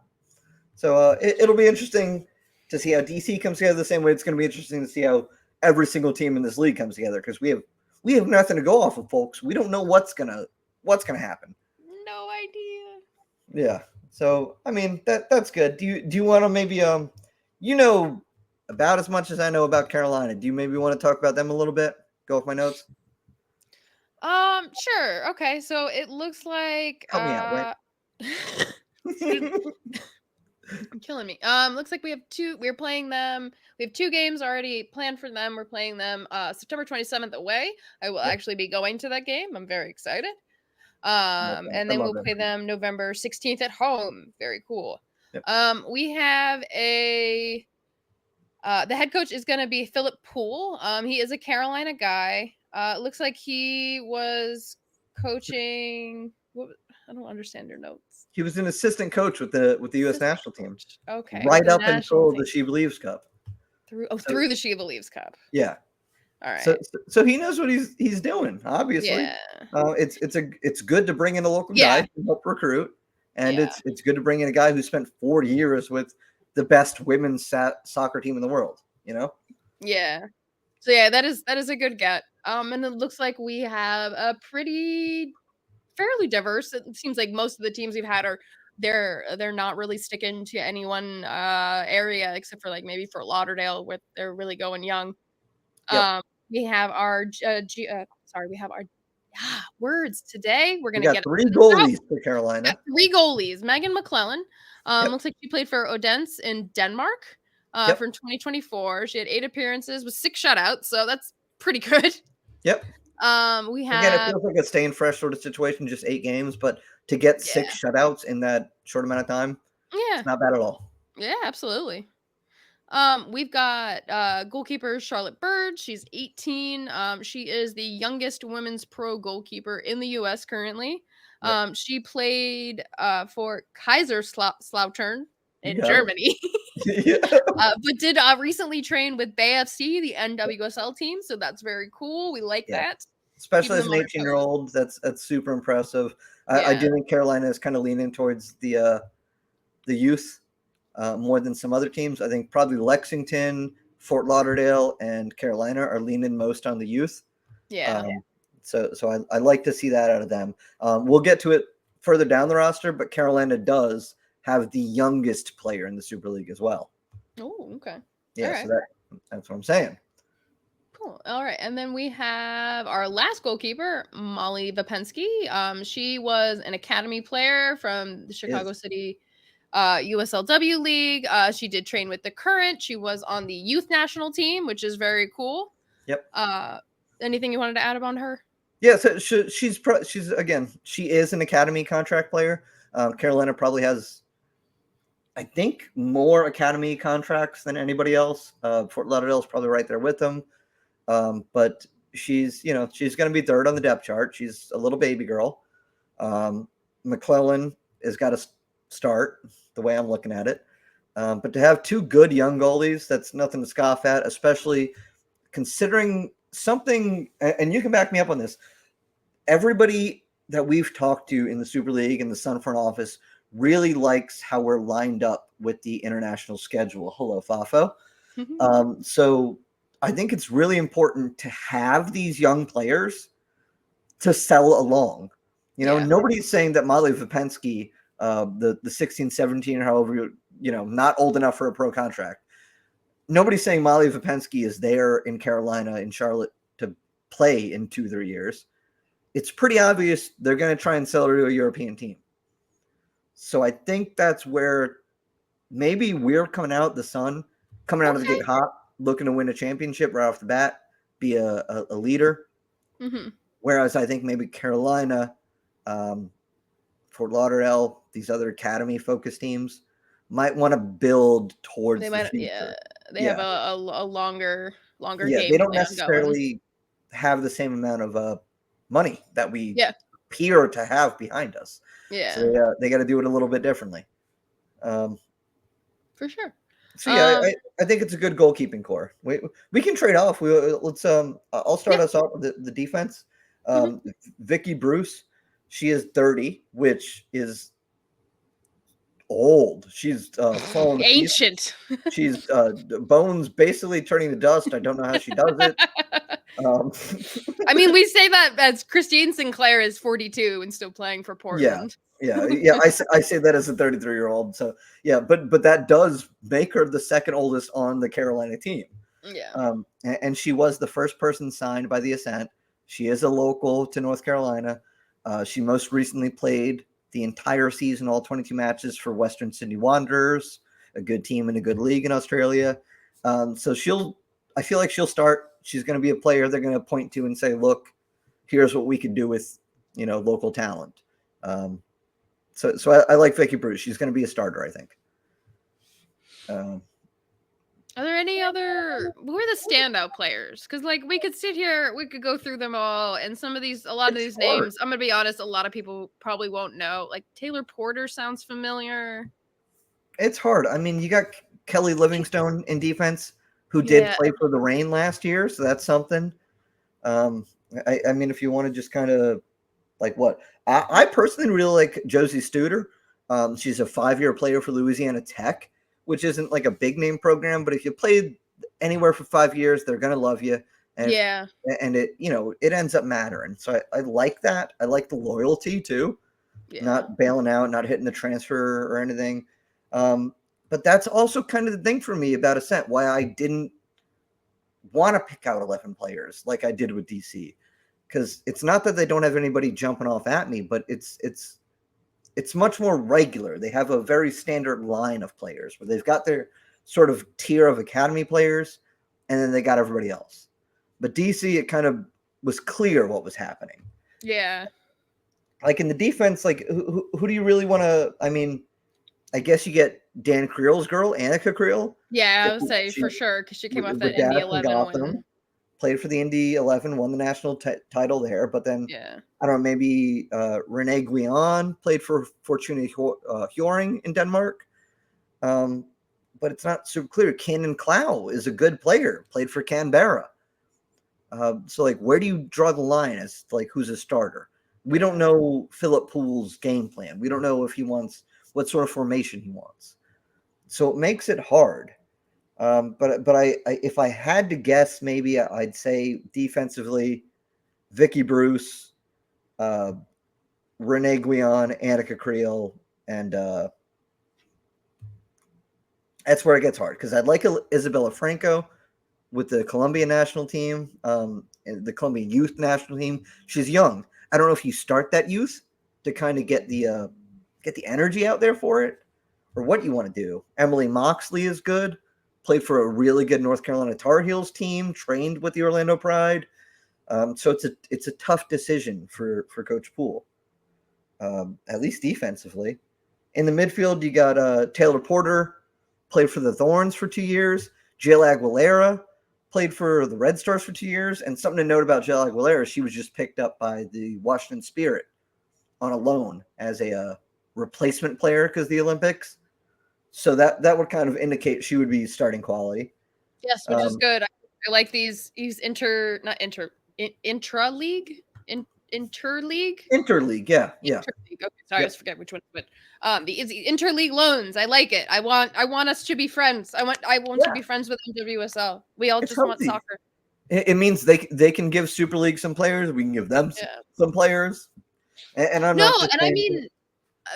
So it'll be interesting to see how DC comes together the same way. It's going to be interesting to see how every single team in this league comes together, because we have nothing to go off of, folks. We don't know what's gonna happen. No idea. Yeah. So I mean that's good. Do you want to maybe you know about as much as I know about Carolina? Do you maybe want to talk about them a little bit? Go off my notes. Sure. Okay. So it looks like Help me out, You're killing me. Looks like we're playing them. We have 2 games already planned for them. We're playing them September 27th away. I will actually be going to that game. I'm very excited. And then we'll play them November 16th at home. Very cool. Yep. We have the head coach is going to be Philip Poole. He is a Carolina guy. It looks like he was coaching. I don't understand your notes. He was an assistant coach with the U.S. national team. Okay. Right up until the She Believes Cup. Through the She Believes Cup. Yeah. All right. So he knows what he's doing. Obviously. Yeah. It's good to bring in a local guy to help recruit, and it's good to bring in a guy who spent 4 years with the best women's soccer team in the world. You know. Yeah. So yeah, that is a good get. And it looks like we have a fairly diverse. It seems like most of the teams we've had they're not really sticking to any one area, except for like maybe Fort Lauderdale, where they're really going young. Yep. We have our words today. We're gonna get 3 goalies for Carolina. 3 goalies. Megan McClellan. Looks like she played for Odense in Denmark. From 2024. She had 8 appearances with 6 shutouts, so that's pretty good. Yep. We have, again, it feels like a staying fresh sort of situation, just 8 games, but to get 6 shutouts in that short amount of time, it's not bad at all. Yeah, absolutely. We've got goalkeeper Charlotte Bird. She's 18. She is the youngest women's pro goalkeeper in the U.S. currently. She played for Kaiserslautern in Germany. But did recently train with Bay FC, the NWSL team. So that's very cool. We like that. especially as an 18-year-old. That's super impressive. I do think Carolina is kind of leaning towards the youth more than some other teams. I think probably Lexington, Fort Lauderdale, and Carolina are leaning most on the youth. So I like to see that out of them. We'll get to it further down the roster, but Carolina does have the youngest player in the Super League as well. Oh, okay. Yeah, right. So that's what I'm saying. Cool. All right. And then we have our last goalkeeper, Molly Vapensky. She was an academy player from the Chicago City USLW League. She did train with the Current. She was on the youth national team, which is very cool. Yep. Anything you wanted to add about her? Yeah, so she's again, she is an academy contract player. Carolina probably has, I think, more academy contracts than anybody else. Fort Lauderdale is probably right there with them. But she's going to be third on the depth chart. She's a little baby girl. McClellan has got to start the way I'm looking at it. But to have two good young goalies, that's nothing to scoff at, especially considering something, and you can back me up on this. Everybody that we've talked to in the Super League and the Sun front office really likes how we're lined up with the international schedule. Hello, Fafo. So I think it's really important to have these young players to sell along. Nobody's saying that Molly Vapensky, the 16, 17, or however, not old enough for a pro contract. Nobody's saying Molly Vapensky is there in Carolina, in Charlotte, to play in 2-3 years. It's pretty obvious they're going to try and sell her to a European team. So I think that's where maybe we're coming out of the gate hot, looking to win a championship right off the bat, be a leader. Whereas I think maybe Carolina, Fort Lauderdale, these other academy-focused teams might want to build towards the future. They have a longer game. They don't necessarily have the same amount of money that we appear to have behind us. So they got to do it a little bit differently. For sure. So I think it's a good goalkeeping core. We can trade off. Let's I'll start us off with the defense. Vicky Bruce, she is 30, which is old. She's fallen ancient. She's bones basically turning to dust. I don't know how she does it. I mean, we say that as Christine Sinclair is 42 and still playing for Portland. Yeah. I say that as a 33-year-old. So but that does make her the second oldest on the Carolina team. And she was the first person signed by the Ascent. She is a local to North Carolina. She most recently played the entire season, all 22 matches for Western Sydney Wanderers, a good team in a good league in Australia. So I feel like she'll start. She's going to be a player they're going to point to and say, look, here's what we can do with, local talent. So I like Vicky Bruce. She's going to be a starter, I think. Are there any other? Who are the standout players? Because we could sit here, we could go through them all, and a lot of these names, I'm gonna be honest, a lot of people probably won't know. Like Taylor Porter sounds familiar. It's hard. I mean, you got Kelly Livingstone in defense, who did play for the Reign last year, so that's something. I mean, if you want to just kind of I personally really like Josie Studer. She's a 5-year player for Louisiana Tech, which isn't like a big name program, but if you played anywhere for 5 years, they're going to love you. And and it, it ends up mattering. So I like that. I like the loyalty too, not bailing out, not hitting the transfer or anything. But that's also kind of the thing for me about Ascent, why I didn't want to pick out 11 players like I did with DC. Because it's not that they don't have anybody jumping off at me, but it's much more regular. They have a very standard line of players where they've got their sort of tier of academy players, and then they got everybody else. But DC, it kind of was clear what was happening. Yeah. Like in the defense, who do you really want to? I mean, I guess you get Dan Creel's girl, Annika Creel. Yeah, I would say for sure because she came off that Indy 11 win. Played for the Indy 11, won the national title there. But then, I don't know, maybe Renee Guion played for Fortuna Hjorring in Denmark. But it's not super clear. Cannon Clow is a good player, played for Canberra. So like, where do you draw the line as like who's a starter? We don't know Philip Poole's game plan. We don't know if he wants what sort of formation he wants. So it makes it hard. But I if I had to guess, maybe I'd say defensively, Vicky Bruce, Renee Guion, Annika Creel, and that's where it gets hard because I'd like Isabella Franco with the Colombian national team, and the Colombian youth national team. She's young. I don't know if you start that youth to kind of get the energy out there for it, or what you want to do. Emily Moxley is good. Played for a really good North Carolina Tar Heels team. Trained with the Orlando Pride. So it's a tough decision for Coach Poole, at least defensively. In the midfield, you got Taylor Porter, played for the Thorns for 2 years. Jill Aguilera played for the Red Stars for 2 years. And something to note about Jill Aguilera, she was just picked up by the Washington Spirit on a loan as a replacement player because of the Olympics. So that would kind of indicate she would be starting quality. Yes, which is good. I like these intra-league. Interleague, yeah. Interleague. Okay, sorry, I forget which one. But the interleague loans, I like it. I want us to be friends. I want to be friends with NWSL. We all just want soccer. It means they can give Super League some players. We can give them some players. And I'm not. I mean,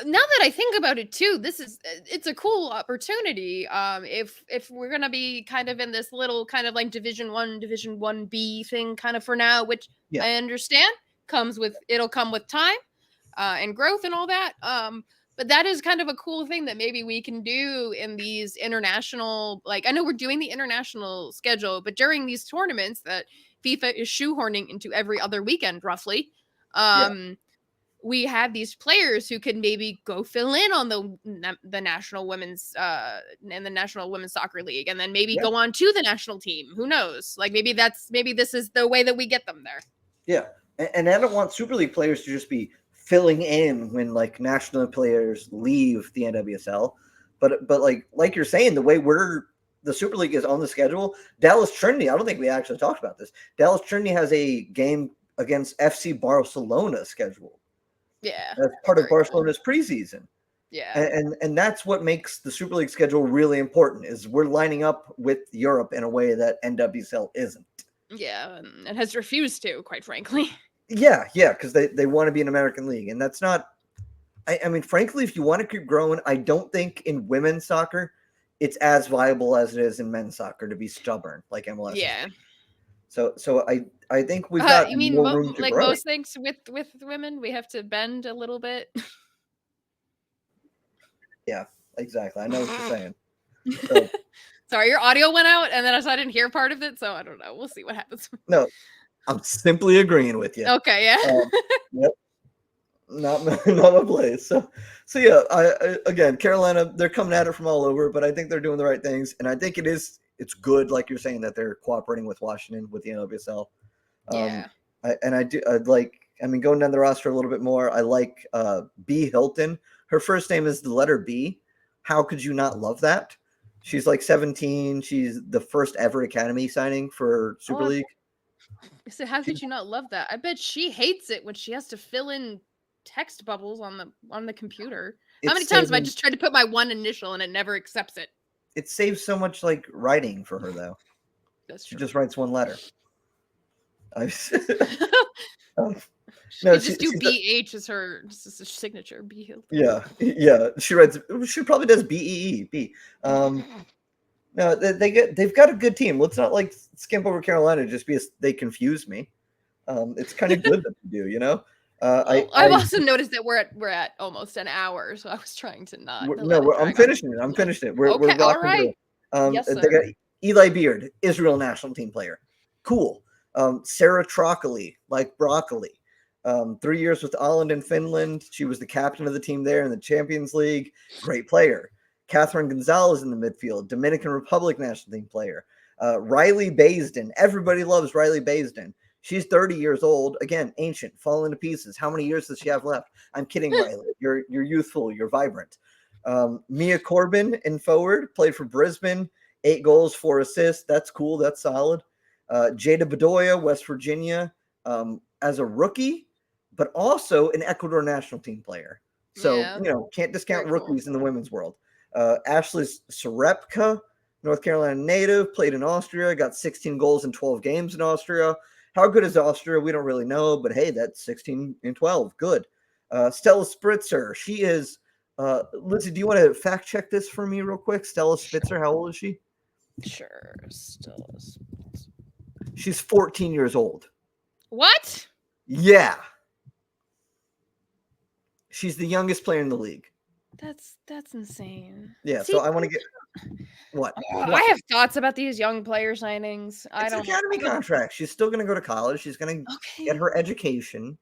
now that I think about it too, it's a cool opportunity. If we're gonna be kind of in this little kind of like Division 1, Division 1B thing kind of for now, which I understand it'll come with time and growth and all that. But that is kind of a cool thing that maybe we can do in these international, like I know we're doing the international schedule, but during these tournaments that FIFA is shoehorning into every other weekend roughly. We have these players who can maybe go fill in on the national women's and the National Women's Soccer League, and then maybe go on to the national team. Who knows? Like maybe this is the way that we get them there. Yeah, and I don't want Super League players to just be filling in when like national players leave the NWSL, but like you're saying, the way the Super League is on the schedule, Dallas Trinity. I don't think we actually talked about this. Dallas Trinity has a game against FC Barcelona scheduled. Yeah, that's part of Barcelona's preseason. Yeah, and that's what makes the Super League schedule really important. Is we're lining up with Europe in a way that NWSL isn't. Yeah, and has refused to, quite frankly. Yeah, because they want to be an American league, and that's not. I mean, frankly, if you want to keep growing, I don't think in women's soccer it's as viable as it is in men's soccer to be stubborn like MLS. Yeah. So I think we've got more room to grow. Most things with women, we have to bend a little bit. Yeah, exactly. I know what you're saying. So, sorry, your audio went out, and then I didn't hear part of it, so I don't know. We'll see what happens. No, I'm simply agreeing with you. Okay, yeah. Yep. Not my place. So yeah. I again, Carolina, they're coming at it from all over, but I think they're doing the right things, and I think it's good, like you're saying, that they're cooperating with Washington with the NWSL. Going down the roster a little bit more, I like B. Hilton. Her first name is the letter B. How could you not love that? She's like 17. She's the first ever Academy signing for Super League. So how could you not love that? I bet she hates it when she has to fill in text bubbles on the computer. How many times have I just tried to put my one initial and it never accepts it? It saves so much like writing for her though. That's true. She just writes one letter. No, just do BH as her signature. B Hill. Yeah. She probably does BEE. No, they've got a good team. Let's not like skimp over Carolina just because they confuse me. It's kind of good that they do, you know. I've also noticed that we're at almost an hour, so I was trying to not. I'm finishing it. We're all right. Yes, sir. They got Eli Beard, Israel national team player. Cool. Sarah Trockley, like broccoli. 3 years with Holland and Finland. She was the captain of the team there in the Champions League. Great player. Catherine Gonzalez in the midfield, Dominican Republic national team player. Riley Baisden. Everybody loves Riley Baisden. She's 30 years old. Again, ancient, falling to pieces. How many years does she have left? I'm kidding, Riley. You're youthful. You're vibrant. Mia Corbin in forward, played for Brisbane. 8 goals, 4 assists. That's cool. That's solid. Jada Bedoya, West Virginia, as a rookie, but also an Ecuador national team player. So, can't discount rookies in the women's world. Ashley Serepka, North Carolina native, played in Austria, got 16 goals in 12 games in Austria. How good is Austria? We don't really know, but hey, that's 16 in 12. Good. Stella Spritzer, she is Lizzie, do you want to fact check this for me real quick? Stella Spitzer, how old is she? Sure. Stella Spitzer. She's 14 years old. What? Yeah. She's the youngest player in the league. That's insane. Yeah, so I want to get what? I have thoughts about these young player signings. It's an academy contract. She's still going to go to college. She's going to get her education.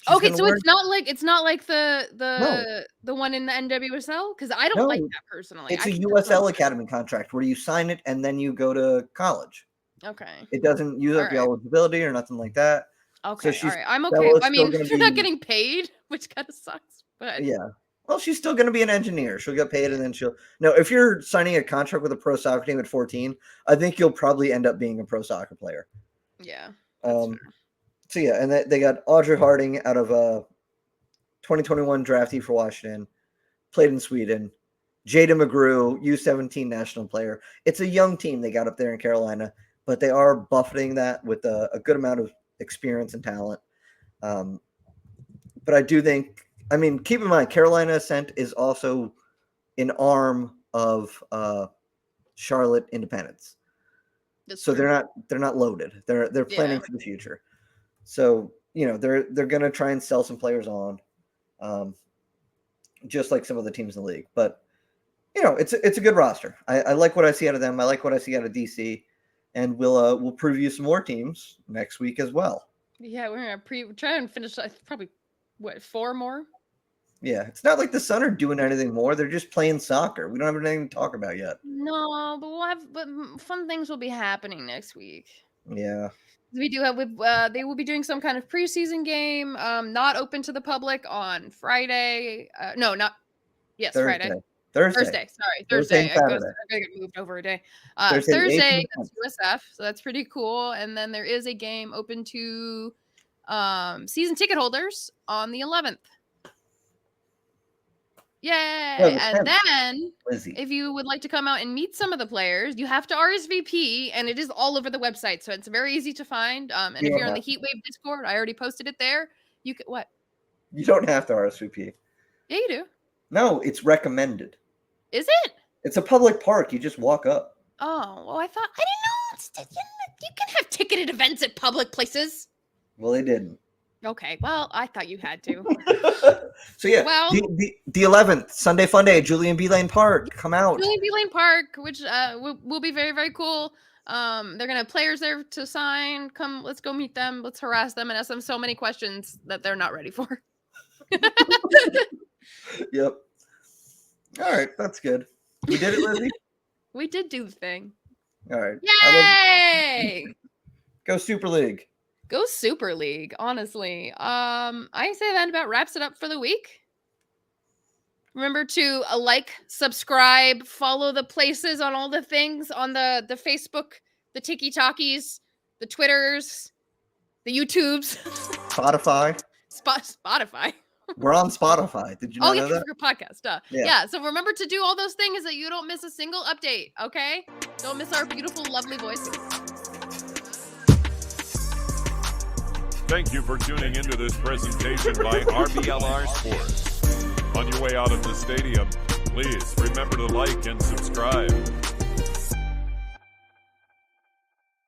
Okay, so it's not like the one in the NWSL, because I don't like that personally. It's a USL academy contract where you sign it and then you go to college. Okay. It doesn't use up your eligibility or nothing like that. Okay, all right. I'm okay. I mean, you're not getting paid, which kind of sucks. But yeah. Well, she's still going to be an engineer. She'll get paid, and then if you're signing a contract with a pro soccer team at 14, I think you'll probably end up being a pro soccer player. Yeah. So yeah, and they got Audrey Harding out of 2021 draftee for Washington, played in Sweden. Jada McGrew, U17 national player. It's a young team they got up there in Carolina, but they are buffeting that with a good amount of experience and talent. But I do think, I mean, keep in mind, Carolina Ascent is also an arm of Charlotte Independence. So they're not loaded. They're planning for the future. So, they're going to try and sell some players on, just like some of the teams in the league. But, it's a good roster. I like what I see out of them. I like what I see out of DC. And we'll preview some more teams next week as well. Yeah, we're gonna try and finish probably 4 more. Yeah, it's not like the Sun are doing anything more. They're just playing soccer. We don't have anything to talk about yet. No, but fun things will be happening next week. Yeah. We do have they will be doing some kind of preseason game, not open to the public on Friday. Thursday. Friday. Thursday. Sorry, Thursday. I got moved over a day. Thursday, that's USF, so that's pretty cool. And then there is a game open to season ticket holders on the 11th. Yay! And then, if you would like to come out and meet some of the players, you have to RSVP, and it is all over the website, so it's very easy to find. And if you're in the Heatwave Discord, I already posted it there. You can what? You don't have to RSVP. Yeah, you do. No, it's recommended. Is it? It's a public park. You just walk up. Oh, well, I didn't know. You can have ticketed events at public places. Well, they didn't. Okay, well, I thought you had to. So yeah, well, the 11th, Sunday Fun Day, Julian B. Lane Park. Come out. Julian B. Lane Park, which will be very, very cool. They're gonna have players there to sign. Come, let's go meet them. Let's harass them and ask them so many questions that they're not ready for. Yep. All right, that's good. We did it, Lizzie. We did do the thing. All right. Yay! Go Super League. Go Super League, honestly. I say that about wraps it up for the week. Remember to subscribe, follow the places on all the things on the Facebook, the TikTokies, the Twitters, the YouTubes. Spotify. Spotify. We're on Spotify. Did you know that? For your podcast. Yeah. So remember to do all those things so that you don't miss a single update, okay? Don't miss our beautiful, lovely voices. Thank you for tuning into this presentation by RBLR Sports. On your way out of the stadium, please remember to like and subscribe.